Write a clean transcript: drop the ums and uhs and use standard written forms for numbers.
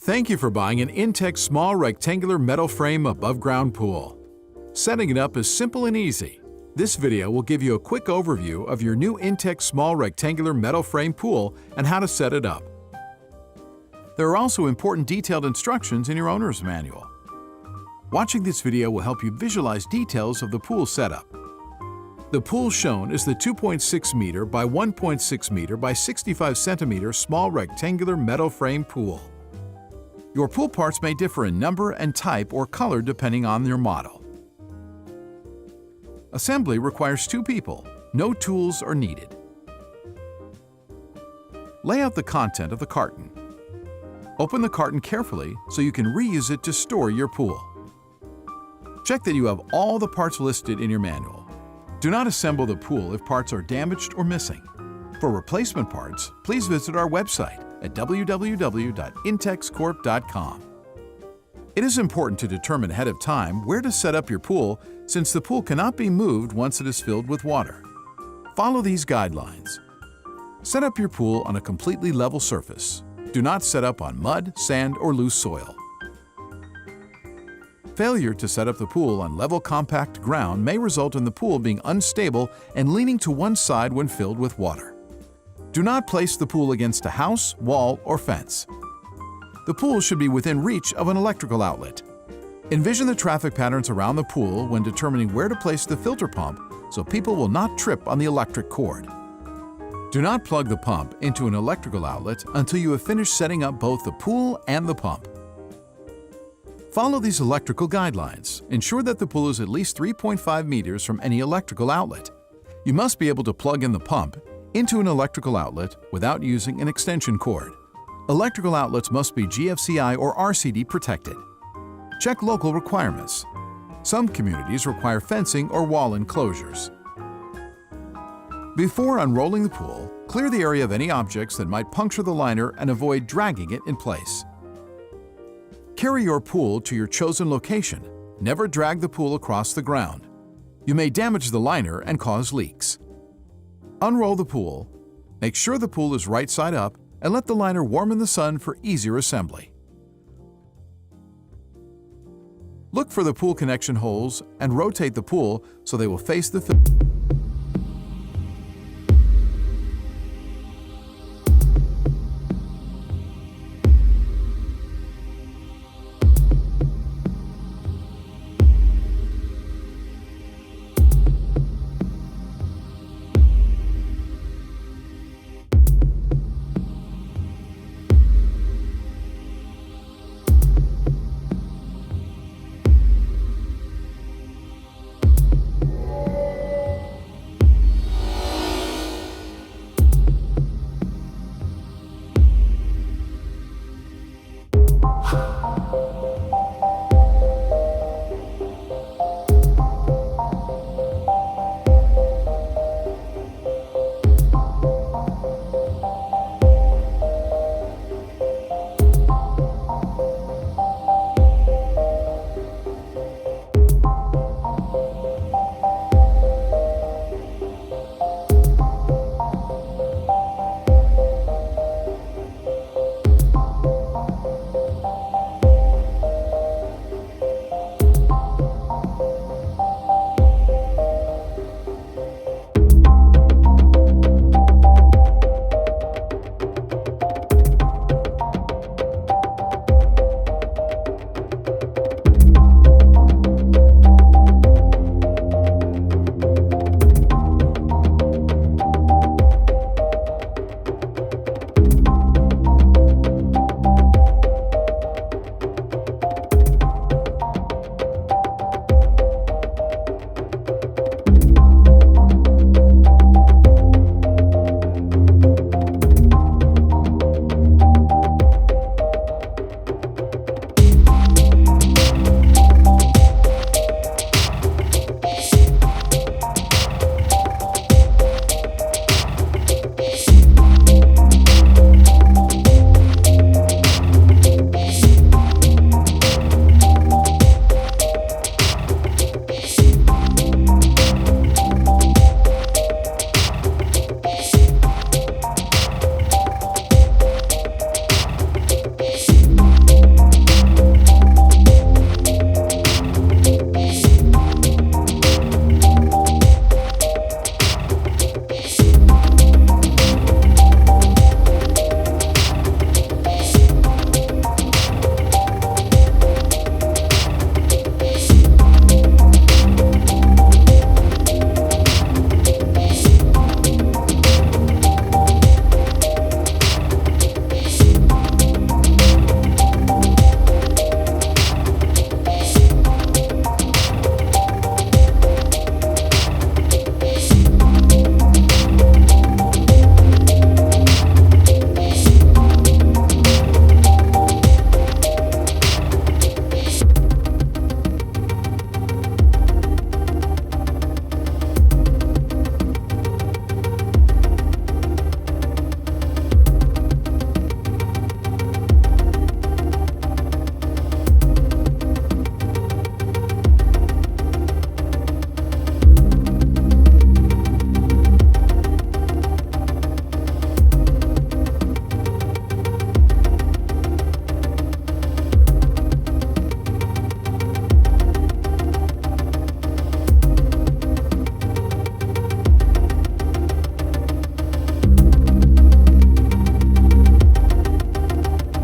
Thank you for buying an intex small rectangular metal frame above-ground pool. Setting it up is simple and easy. This video will give you a quick overview of your new intex small rectangular metal frame pool and how to set it up. There are also important detailed instructions in your owner's manual. Watching this video will help you visualize details of the pool setup. The pool shown is the 2.6 meter by 1.6 meter by 65 centimeter small rectangular metal frame pool. Your pool parts may differ in number and type or color depending on your model. Assembly requires 2 people. No tools are needed. Lay out the content of the carton. Open the carton carefully so you can reuse it to store your pool. Check that you have all the parts listed in your manual. Do not assemble the pool if parts are damaged or missing. For replacement parts, please visit our website at www.intexcorp.com. It is important to determine ahead of time where to set up your pool since the pool cannot be moved once it is filled with water. Follow these guidelines. Set up your pool on a completely level surface. Do not set up on mud, sand, or loose soil. Failure to set up the pool on level compact ground may result in the pool being unstable and leaning to one side when filled with water. Do not place the pool against a house, wall, or fence. The pool should be within reach of an electrical outlet. Envision the traffic patterns around the pool when determining where to place the filter pump so people will not trip on the electric cord. Do not plug the pump into an electrical outlet until you have finished setting up both the pool and the pump. Follow these electrical guidelines. Ensure that the pool is at least 3.5 meters from any electrical outlet. You must be able to plug in the pump into an electrical outlet without using an extension cord. Electrical outlets must be GFCI or RCD protected. Check local requirements. Some communities require fencing or wall enclosures. Before unrolling the pool, clear the area of any objects that might puncture the liner and avoid dragging it in place. Carry your pool to your chosen location. Never drag the pool across the ground. You may damage the liner and cause leaks. Unroll the pool. Make sure the pool is right side up and let the liner warm in the sun for easier assembly. Look for the pool connection holes and rotate the pool so they will face the